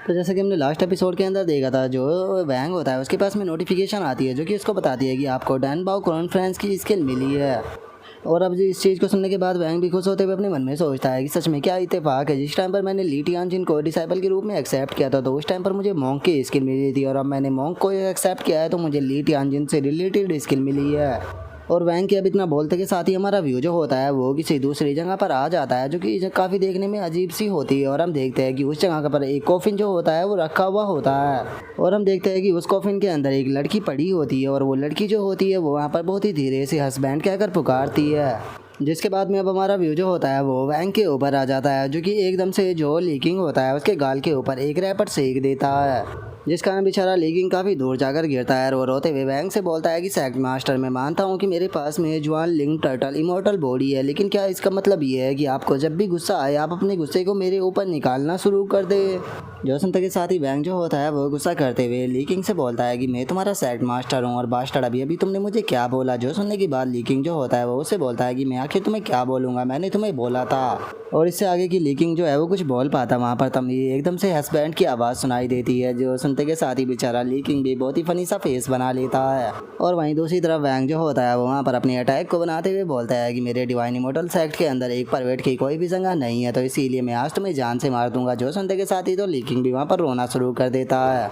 तो जैसे कि हमने लास्ट एपिसोड के अंदर देखा था, जो वैंग होता है उसके पास में नोटिफिकेशन आती है जो कि उसको बताती है कि आपको डैनबाओ कॉन्फ्रेंस की स्किल मिली है। और अब इस चीज़ को सुनने के बाद वैंग भी खुश होते हुए अपने मन में सोचता है कि सच में क्या इत्तेफाक है, जिस टाइम पर मैंने ली टियानजिन को डिसाइपल के रूप में एक्सेप्ट किया था तो उस टाइम पर मुझे मॉन्क की स्किल मिली थी, और अब मैंने मॉन्क को एक्सेप्ट किया है तो मुझे ली टियानजिन से रिलेटेड स्किल मिली है। और वैंग के अब इतना बोलते के साथ ही हमारा व्यू जो होता है वो किसी दूसरी जगह पर आ जाता है, जो कि काफ़ी देखने में अजीब सी होती है। और हम देखते हैं कि उस जगह पर एक कॉफिन जो होता है वो रखा हुआ होता है, और हम देखते हैं कि उस कॉफिन के अंदर एक लड़की पड़ी होती है, और वो लड़की जो होती है वो वहाँ पर बहुत ही धीरे से हस्बैंड कहकर पुकारती है। जिसके बाद में अब हमारा व्यू जो होता है वो वैंग के ऊपर आ जाता है, जो कि एकदम से जो लीकिंग होता है उसके गाल के ऊपर एक रैपर सेक देता है, जिस कारण बेचारा लीकिंग काफ़ी दूर जाकर गिरता है। और रोते हुए वैंग से बोलता है कि सैक्ट मास्टर, मैं मानता हूँ कि मेरे पास में जुआन लिंग टर्टल इमोर्टल बॉडी है, लेकिन क्या इसका मतलब ये है कि आपको जब भी गुस्सा आए आप अपने गुस्से को मेरे ऊपर निकालना शुरू कर दे। जो सुनते के साथ ही वैंग जो होता है वो गुस्सा करते हुए लीकिंग से बोलता है कि मैं तुम्हारा सैक्ट मास्टर हूँ, और बास्टर्ड अभी अभी तुमने मुझे क्या बोला। जो सुनने के बाद लीकिंग जो होता है वो उससे बोलता है कि मैं आखिर तुम्हें क्या बोलूँगा, मैंने तुम्हें बोला था। और इससे आगे की लीकिंग जो है वो कुछ बोल पाता वहाँ पर तभी एकदम से हस्बैंड की आवाज़ सुनाई देती है। जो सुनते के साथ ही बेचारा लीकिंग भी बहुत ही फनी सा फेस बना लेता है। और वहीं दूसरी तरफ वैंग जो होता है वो वहाँ पर अपनी अटैक को बनाते हुए बोलता है कि मेरे डिवाइन इमोर्टल सेक्ट के अंदर एक परवेट की कोई भी जगह नहीं है, तो इसीलिए मैं आज तुम्हें जान से मार दूंगा। जो सुनते के साथ ही तो लीकिंग भी वहाँ पर रोना शुरू कर देता है।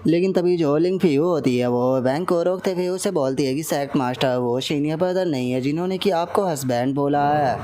लेकिन तभी जो लिंग फ्यू होती है वो वैंग को रोकते हुए उसे बोलती है कि सेक्ट मास्टर वो सीनियर ब्रदर नहीं है जिन्होंने कि आपको हस्बैंड बोला है,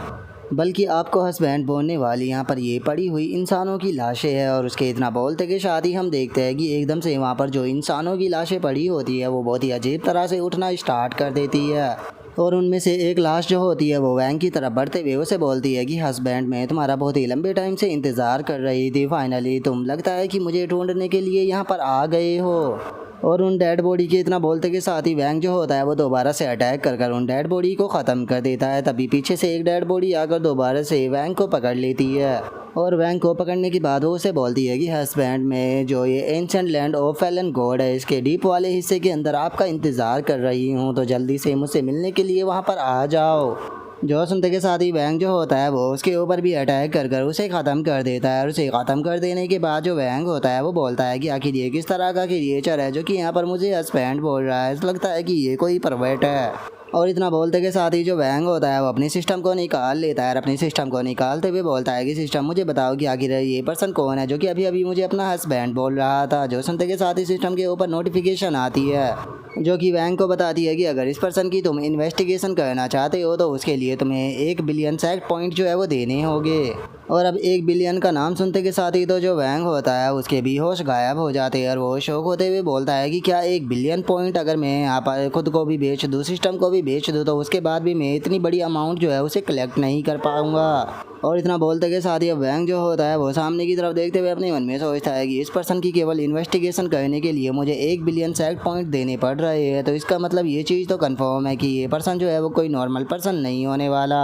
बल्कि आपको हस्बैंड बोलने वाली यहाँ पर ये पड़ी हुई इंसानों की लाशें हैं। और उसके इतना बोलते के साथ ही हम देखते हैं कि एकदम से वहाँ पर जो इंसानों की लाशें पड़ी होती है वो बहुत ही अजीब तरह से उठना स्टार्ट कर देती है। और उनमें से एक लाश जो होती है वो वैंग की तरफ बढ़ते हुए उसे बोलती है कि हस्बैंड, मैं तुम्हारा बहुत ही लंबे टाइम से इंतज़ार कर रही थी, फाइनली तुम लगता है कि मुझे ढूंढने के लिए यहाँ पर आ गए हो। और उन डेड बॉडी के इतना बोलते के साथ ही वैंग जो होता है वो दोबारा से अटैक कर उन डेड बॉडी को ख़त्म कर देता है। तभी पीछे से एक डेड बॉडी आकर दोबारा से वैंग को पकड़ लेती है, और वैंग को पकड़ने के बाद वो उसे बोलती है कि हस्बैंड, में जो ये ancient land of Fallon God है इसके डीप वाले हिस्से के अंदर आपका इंतज़ार कर रही हूँ, तो जल्दी से मुझसे मिलने के लिए वहाँ पर आ जाओ। जो सुनते के साथ ही वैंग जो होता है वो उसके ऊपर भी अटैक कर उसे ख़त्म कर देता है। और उसे ख़त्म कर देने के बाद जो वैंग होता है वो बोलता है कि आखिर ये किस तरह का क्रिएचर है जो कि यहाँ पर मुझे हस्बैंड बोल रहा है, ऐसा लगता है कि ये कोई परवर्ट है। और इतना बोलते के साथ ही जो वैंग होता है वो अपनी सिस्टम को निकाल लेता है, और अपनी सिस्टम को निकालते हुए बोलता है कि सिस्टम मुझे बताओ कि आखिर ये पर्सन कौन है जो कि अभी अभी मुझे अपना हस्बैंड बोल रहा था। जो सुनते के साथ ही सिस्टम के ऊपर नोटिफिकेशन आती है जो कि वैंग को बताती है कि अगर इस पर्सन की तुम इन्वेस्टिगेशन करना चाहते हो तो उसके लिए तुम्हें 1 बिलियन सैक्ट पॉइंट जो है वो देने होंगे। और अब 1 बिलियन का नाम सुनते के साथ ही तो जो वैंग होता है उसके भी होश गायब हो जाते हैं, और वो शौक होते हुए बोलता है कि क्या 1 बिलियन पॉइंट अगर मैं यहाँ पर खुद को भी बेच दूँ, सिस्टम को भी बेच दूँ, तो उसके बाद भी मैं इतनी बड़ी अमाउंट जो है उसे कलेक्ट नहीं कर पाऊँगा। और इतना बोलते के साथ ही अब वैंग जो होता है वो सामने की तरफ देखते हुए अपने मन में सोचता है कि इस पर्सन की केवल इन्वेस्टिगेशन करने के लिए मुझे 1 बिलियन सैक्ट पॉइंट देने पड़ रहे हैं, तो इसका मतलब ये चीज़ तो कंफर्म है कि ये पर्सन जो है वो कोई नॉर्मल पर्सन नहीं होने वाला।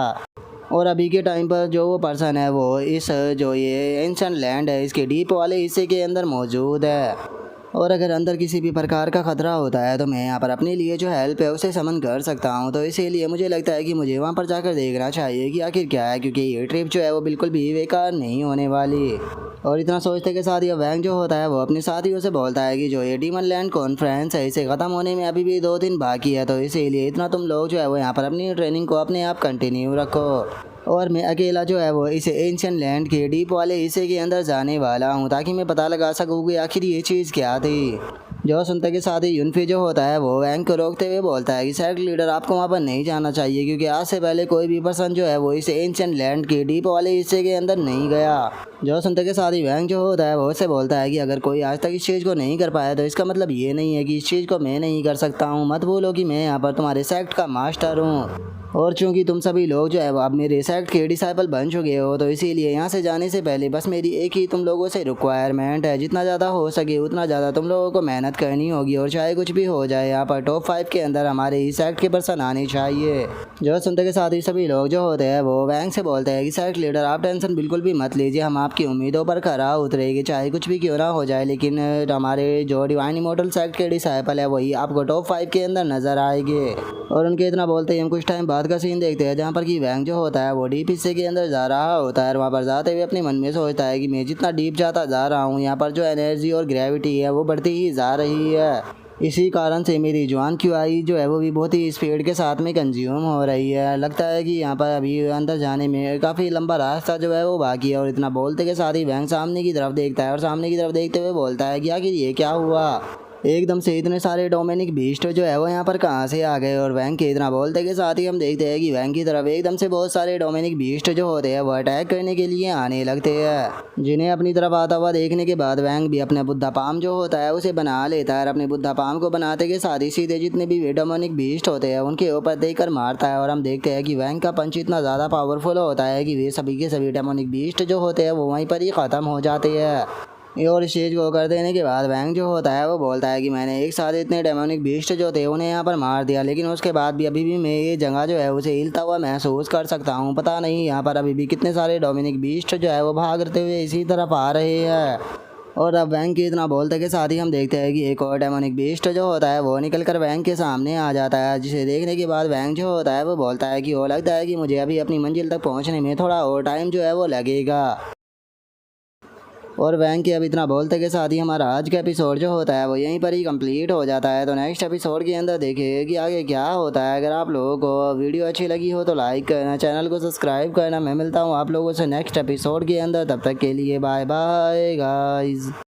और अभी के टाइम पर जो वो पर्सन है वो इस जो ये एंशिएंट लैंड है इसके डीप वाले हिस्से के अंदर मौजूद है, और अगर अंदर किसी भी प्रकार का खतरा होता है तो मैं यहाँ पर अपने लिए जो हेल्प है उसे समन कर सकता हूँ। तो इसीलिए मुझे लगता है कि मुझे वहाँ पर जाकर देखना चाहिए कि आखिर क्या है, क्योंकि ये ट्रिप जो है वो बिल्कुल भी बेकार नहीं होने वाली। और इतना सोचते के साथ ही वैंग जो होता है वो अपने साथियों से बोलता है कि जो ये डीमन लैंड कॉन्फ्रेंस है इसे ख़त्म होने में अभी भी 2 दिन बाकी है, तो इसीलिए इतना तुम लोग जो है वो यहाँ पर अपनी ट्रेनिंग को अपने आप कंटिन्यू रखो, और मैं अकेला जो है वो इस एंशिएंट लैंड के डीप वाले हिस्से के अंदर जाने वाला हूँ ताकि मैं पता लगा सकूँ कि आखिर ये चीज़ क्या थी। जो सुनते के साथ ही यूनफी जो होता है वो वैंग को रोकते हुए बोलता है कि सेक्ट लीडर, आपको वहाँ पर नहीं जाना चाहिए, क्योंकि आज से पहले कोई भी पर्सन जो है वो इस एंशिएंट लैंड के डीप वाले हिस्से के अंदर नहीं गया। जो सुनते के साथ ही वैंग जो होता है वो उससे बोलता है कि अगर कोई आज तक इस चीज़ को नहीं कर पाया तो इसका मतलब ये नहीं है कि इस चीज़ को मैं नहीं कर सकता हूँ। मत भूलो कि मैं यहाँ पर तुम्हारे सेक्ट का मास्टर हूँ, और चूंकि तुम सभी लोग जो है वो अब मेरे सेक्ट के डिसाइपल बन चुके हो, तो इसीलिए यहाँ से जाने से पहले बस मेरी एक ही तुम लोगों से रिक्वायरमेंट है, जितना ज़्यादा हो सके उतना ज़्यादा तुम लोगों को मेहनत करनी होगी और चाहे कुछ भी हो जाए यहाँ पर टॉप 5 के अंदर हमारे इस सेक्ट के पर्सन आने चाहिए। जो सुनते के साथ ही सभी लोग जो होते हैं वो वैंग से बोलते हैं कि सेक्ट लीडर आप टेंशन बिल्कुल भी मत लीजिए, हम आपकी उम्मीदों पर खरा उतरेंगे चाहे कुछ भी क्यों ना हो जाए, लेकिन हमारे जो डिवाइन इमॉर्टल सेक्ट के डिसाइपल है वही आपको टॉप 5 के अंदर नजर आएंगे। और उनके इतना बोलते ही हम कुछ टाइम बाद का सीन देखते हैं जहाँ पर कि वैंग जो होता है वो डीप हिस्से के अंदर जा रहा होता है। वहाँ पर जाते हुए अपने मन में सोचता है कि मैं जितना डीप जाता जा रहा हूँ यहाँ पर जो एनर्जी और ग्रेविटी है वो बढ़ती ही जा रही है, इसी कारण से मेरी जवान क्यूआई जो है वो भी बहुत ही स्पीड के साथ में कंज्यूम हो रही है। लगता है कि यहाँ पर अभी अंदर जाने में काफ़ी लंबा रास्ता जो है वो बाकी है। और इतना बोलते के साथ ही वैंग सामने की तरफ देखता है और सामने की तरफ देखते हुए बोलता है कि आखिर ये क्या हुआ, एकदम से इतने सारे डोमिनिक बीस्ट जो है वो यहाँ पर कहाँ से आ गए। और वैंग के इतना बोलते के साथ ही हम देखते हैं कि वैंग की तरफ एकदम से बहुत सारे डोमिनिक बीस्ट जो होते हैं वो अटैक करने के लिए आने लगते हैं, जिन्हें अपनी तरफ आता हुआ देखने के बाद वैंग भी अपना बुद्धा पाम जो होता है उसे बना लेता है और अपने बुद्धा पाम को बनाते के साथ ही सीधे जितने भी डोमिनिक बीस्ट होते हैं उनके ऊपर देकर मारता है। और हम देखते हैं कि वैंग का पंच इतना ज़्यादा पावरफुल होता है कि वे सभी के सभी डोमिनिक बीस्ट जो होते हैं वो वहीं पर ही ख़त्म हो जाते हैं। और इस चीज़ को कर देने के बाद वैंग जो होता है वो बोलता है कि मैंने एक साथ इतने डेमोनिक बीस्ट जो थे उन्हें यहाँ पर मार दिया, लेकिन उसके बाद भी अभी भी मैं ये जगह जो है उसे हिलता हुआ महसूस कर सकता हूँ। पता नहीं यहाँ पर अभी भी कितने सारे डोमिनिक बीस्ट जो है वो भागते हुए इसी तरफ आ रहे हैं। और अब वैंग के इतना बोलते के साथ ही हम देखते हैं कि एक और डेमोनिक बीस्ट जो होता है वो निकल कर वैंग के सामने आ जाता है, जिसे देखने के बाद वैंग जो होता है वो बोलता है कि वो लगता है कि मुझे अभी अपनी मंजिल तक पहुँचने में थोड़ा और टाइम जो है वो लगेगा। और वैंग के अब इतना बोलते के साथ ही हमारा आज का एपिसोड जो होता है वो यहीं पर ही कंप्लीट हो जाता है। तो नेक्स्ट एपिसोड के अंदर देखिए कि आगे क्या होता है। अगर आप लोगों को वीडियो अच्छी लगी हो तो लाइक करना, चैनल को सब्सक्राइब करना। मैं मिलता हूँ आप लोगों से नेक्स्ट एपिसोड के अंदर, तब तक के लिए बाय बाय गाइस।